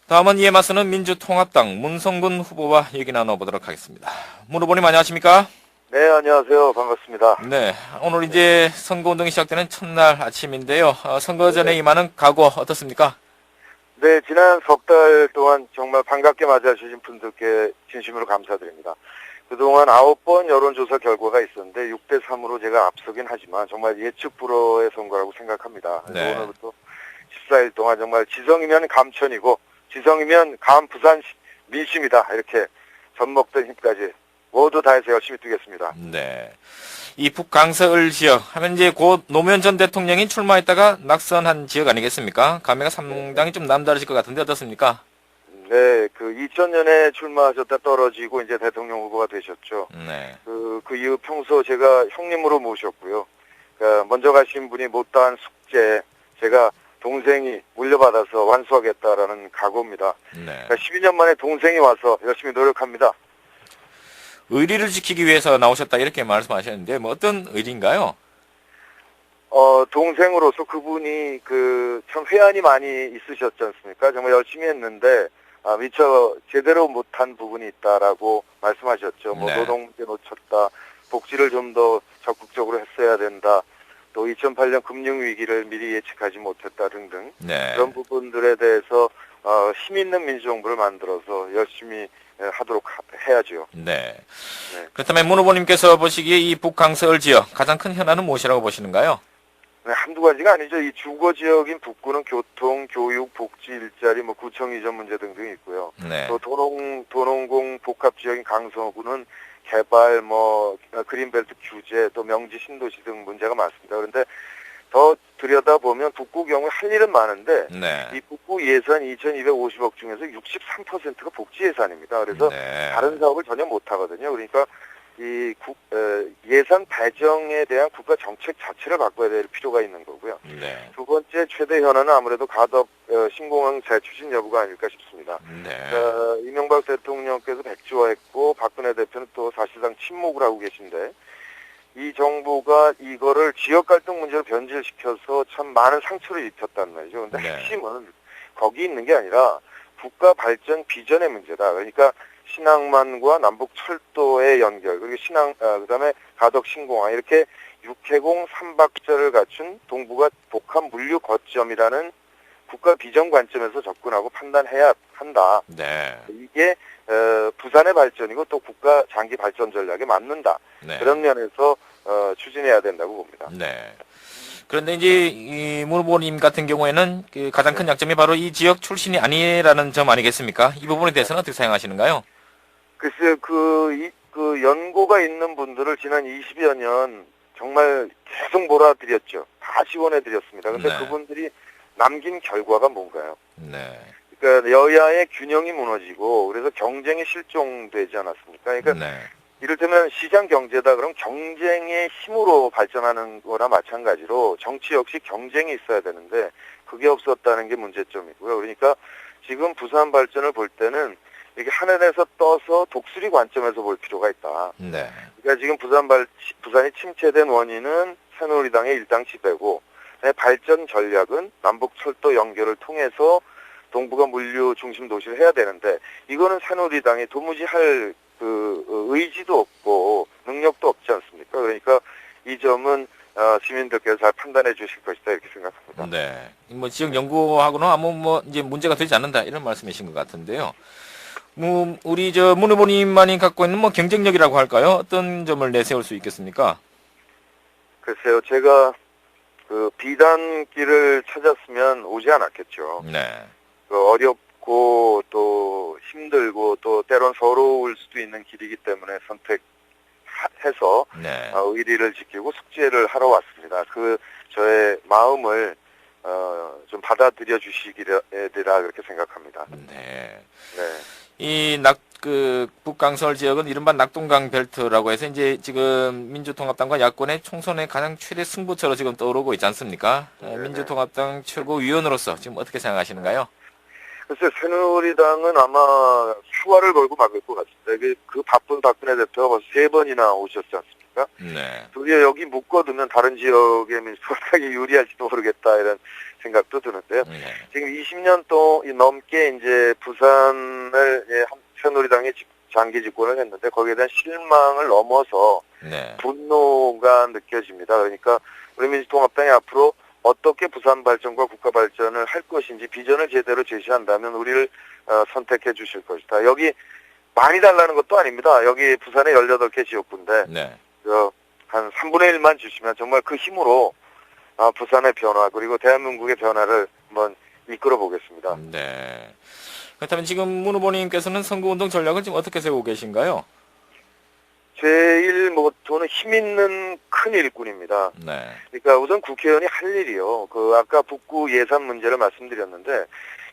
다음은 이에 맞서는 민주통합당 문성근 후보와 얘기 나눠보도록 하겠습니다. 문 후보님 안녕하십니까? 네, 안녕하세요. 반갑습니다. 네, 오늘 이제 선거운동이 시작되는 첫날 아침인데요. 선거 전에 네, 임하는 각오 어떻습니까? 네, 지난 석 달 동안 정말 반갑게 맞아주신 분들께 진심으로 감사드립니다. 그동안 9번 여론조사 결과가 있었는데 6대3으로 제가 앞서긴 하지만 정말 예측 불허의 선거라고 생각합니다. 그래서 네. 오늘부터 14일 동안 정말 지성이면 감천이고 지성이면 감 부산 민심이다. 이렇게 젖먹던 힘까지 모두 다해서 열심히 뛰겠습니다. 네. 이 북강서을 지역 하면 이제 곧 노무현 전 대통령이 출마했다가 낙선한 지역 아니겠습니까? 감회가 상당히 좀 남다르실 것 같은데 어떻습니까? 네, 그 2000년에 출마하셨다 떨어지고 이제 대통령 후보가 되셨죠. 네. 그 이후 평소 제가 형님으로 모셨고요. 그러니까 먼저 가신 분이 못다한 숙제, 제가 동생이 물려받아서 완수하겠다라는 각오입니다. 네. 그러니까 12년 만에 동생이 와서 열심히 노력합니다. 의리를 지키기 위해서 나오셨다 이렇게 말씀하셨는데 뭐 어떤 의리인가요? 동생으로서 그분이 참 회한이 많이 있으셨지 않습니까? 정말 열심히 했는데, 미처 제대로 못한 부분이 있다라고 말씀하셨죠. 뭐, 네. 노동 문제 놓쳤다, 복지를 좀 더 적극적으로 했어야 된다, 또 2008년 금융위기를 미리 예측하지 못했다 등등. 네. 그런 부분들에 대해서, 힘 있는 민주정부를 만들어서 열심히 하도록 해야죠. 네. 네. 그렇다면 문 후보님께서 보시기에 이 북강서을 지역 가장 큰 현안은 무엇이라고 보시는가요? 네, 한두 가지가 아니죠. 이 주거 지역인 북구는 교통, 교육, 복지, 일자리, 뭐 구청 이전 문제 등등이 있고요. 네. 또 도농공 복합 지역인 강서구는 개발, 그린벨트 규제, 또 명지 신도시 등 문제가 많습니다. 그런데 더 들여다보면 북구 경우에 할 일은 많은데 네. 이 북구 예산 2,250억 중에서 63%가 복지 예산입니다. 그래서 네. 다른 사업을 전혀 못 하거든요. 그러니까 예산 배정에 대한 국가 정책 자체를 바꿔야 될 필요가 있는 거고요. 네. 두 번째 최대 현안은 아무래도 가덕 신공항 재추진 여부가 아닐까 싶습니다. 네. 이명박 대통령께서 백지화했고 박근혜 대표는 또 사실상 침묵을 하고 계신데 이 정부가 이거를 지역 갈등 문제로 변질시켜서 참 많은 상처를 입혔단 말이죠. 근데 네. 핵심은 거기 있는 게 아니라 국가 발전 비전의 문제다. 그러니까 신항만과 남북 철도의 연결, 그리고 그다음에 가덕 신공항 이렇게 육해공 3박자를 갖춘 동북아 복합 물류 거점이라는 국가 비전 관점에서 접근하고 판단해야 한다. 네. 이게 부산의 발전이고 또 국가 장기 발전 전략에 맞는다. 네. 그런 면에서 추진해야 된다고 봅니다. 네. 그런데 이제 이문 후보님 같은 경우에는 그 가장 큰 약점이 바로 이 지역 출신이 아니라는 점 아니겠습니까? 이 부분에 대해서는 어떻게 생각하시는가요? 글쎄요, 그 연고가 있는 분들을 지난 20여 년 정말 계속 몰아드렸죠. 다 지원해드렸습니다. 근데 네. 그분들이 남긴 결과가 뭔가요? 네. 그러니까 여야의 균형이 무너지고 그래서 경쟁이 실종되지 않았습니까? 그러니까 네. 이를테면 시장 경제다 그럼 경쟁의 힘으로 발전하는 거나 마찬가지로 정치 역시 경쟁이 있어야 되는데 그게 없었다는 게 문제점이고요. 그러니까 지금 부산 발전을 볼 때는 이게 하늘에서 떠서 독수리 관점에서 볼 필요가 있다. 네. 그러니까 지금 부산이 침체된 원인은 새누리당의 일당 지배고 발전 전략은 남북 철도 연결을 통해서 동북아 물류 중심 도시를 해야 되는데 이거는 새누리당이 도무지 할 의지도 없고 능력도 없지 않습니까? 그러니까 이 점은 시민들께서 잘 판단해 주실 것이다 이렇게 생각합니다. 네. 뭐 지역 연구하고는 아무 이제 문제가 되지 않는다 이런 말씀이신 것 같은데요. 우리 문 후보님만이 갖고 있는 경쟁력이라고 할까요? 어떤 점을 내세울 수 있겠습니까? 글쎄요, 제가 비단길을 찾았으면 오지 않았겠죠. 네. 어렵고 또 힘들고 또 때론 서러울 수도 있는 길이기 때문에 선택해서 네. 의리를 지키고 숙제를 하러 왔습니다. 저의 마음을 좀 받아들여 주시기라 그렇게 생각합니다. 네. 네. 이 북강서울 지역은 이른바 낙동강 벨트라고 해서 이제 지금 민주통합당과 야권의 총선의 가장 최대 승부처로 지금 떠오르고 있지 않습니까? 민주통합당 최고위원으로서 지금 어떻게 생각하시는가요? 글쎄, 새누리당은 아마 휴화를 걸고 막을 것 같습니다. 그 바쁜 박근혜 대표가 벌써 3번이나 오셨지 않습니까? 네. 도리어 여기 묶어두면 다른 지역의 민주통합당이 유리할지도 모르겠다 이런 생각도 드는데요. 네. 지금 20년 또 넘게 이제 부산을 새누리당이 장기 집권을 했는데 거기에 대한 실망을 넘어서 네. 분노가 느껴집니다. 그러니까 우리 민주통합당이 앞으로 어떻게 부산 발전과 국가 발전을 할 것인지 비전을 제대로 제시한다면 우리를 선택해 주실 것이다. 여기 많이 달라는 것도 아닙니다. 여기 부산에 18개 지역구인데 네. 한 3분의 1만 주시면 정말 그 힘으로 부산의 변화 그리고 대한민국의 변화를 한번 이끌어 보겠습니다. 네. 그렇다면 지금 문 후보님께서는 선거운동 전략을 지금 어떻게 세우고 계신가요? 제일 저는 힘 있는 큰 일꾼입니다. 네. 그러니까 우선 국회의원이 할 일이요. 아까 북구 예산 문제를 말씀드렸는데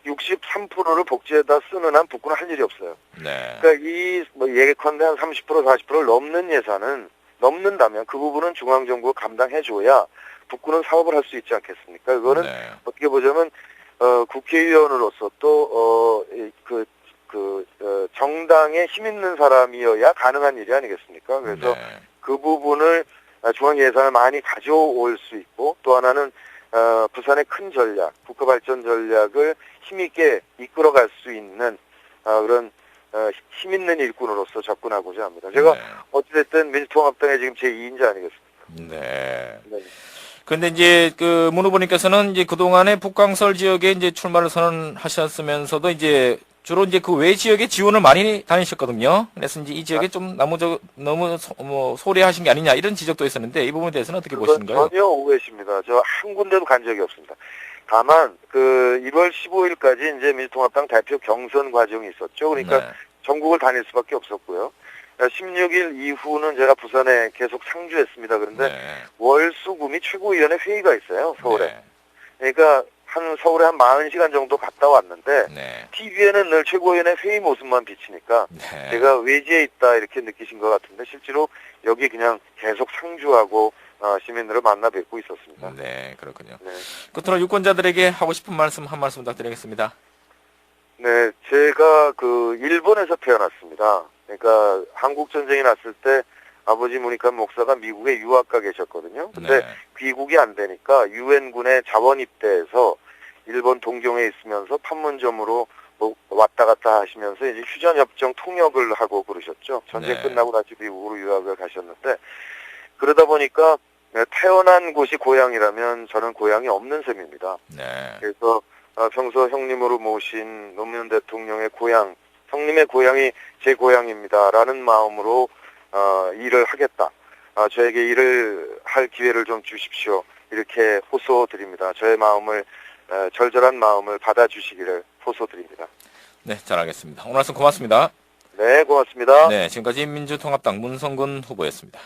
63%를 복지에다 쓰는 한 북구는 할 일이 없어요. 네. 그러니까 예컨대 한 30% 40%를 넘는 예산은 넘는다면 그 부분은 중앙정부가 감당해줘야 북구는 사업을 할 수 있지 않겠습니까? 그거는 네. 어떻게 보자면 국회의원으로서 또 정당에 힘 있는 사람이어야 가능한 일이 아니겠습니까? 그래서 네. 그 부분을 중앙 예산을 많이 가져올 수 있고 또 하나는 부산의 큰 전략, 국가 발전 전략을 힘있게 이끌어갈 수 있는 그런 힘 있는 일꾼으로서 접근하고자 합니다. 제가 네. 어찌됐든 민주통합당의 지금 제2인자 아니겠습니까? 네. 네. 근데 이제 문 후보님께서는 이제 그동안에 북강설 지역에 이제 출마를 선언하셨으면서도 이제 주로 이제 그 외 지역에 지원을 많이 다니셨거든요. 그래서 이제 이 지역에 좀 너무 소홀히하신 게 아니냐 이런 지적도 있었는데 이 부분에 대해서는 어떻게 보시는가요? 전혀 오해십니다. 저 한 군데도 간 적이 없습니다. 다만 1월 15일까지 이제 민주통합당 대표 경선 과정이 있었죠. 그러니까 네. 전국을 다닐 수밖에 없었고요. 16일 이후는 제가 부산에 계속 상주했습니다. 그런데 네. 월수금이 최고위원회 회의가 있어요. 서울에. 네. 그러니까 서울에 한 40시간 정도 갔다 왔는데 네. TV에는 늘 최고위원회 회의 모습만 비치니까 네. 제가 외지에 있다 이렇게 느끼신 것 같은데 실제로 여기 그냥 계속 상주하고 시민들을 만나 뵙고 있었습니다. 네, 그렇군요. 네. 끝으로 유권자들에게 하고 싶은 말씀 한 말씀 부탁드리겠습니다. 네, 제가 일본에서 태어났습니다. 그러니까 한국 전쟁이 났을 때 아버지 무니칸 목사가 미국에 유학 가 계셨거든요. 근데 네. 귀국이 안 되니까 유엔군에 자원 입대해서 일본 동경에 있으면서 판문점으로 왔다 갔다 하시면서 이제 휴전협정 통역을 하고 그러셨죠. 전쟁 네. 끝나고 다시 미국으로 유학을 가셨는데 그러다 보니까 태어난 곳이 고향이라면 저는 고향이 없는 셈입니다. 네. 그래서 평소 형님으로 모신 노무현 대통령의 고향, 형님의 고향이 제 고향입니다라는 마음으로 일을 하겠다. 저에게 일을 할 기회를 좀 주십시오. 이렇게 호소드립니다. 저의 마음을 절절한 마음을 받아주시기를 호소드립니다. 네, 잘 알겠습니다. 오늘 말씀 고맙습니다. 네, 고맙습니다. 네, 지금까지 민주통합당 문성근 후보였습니다.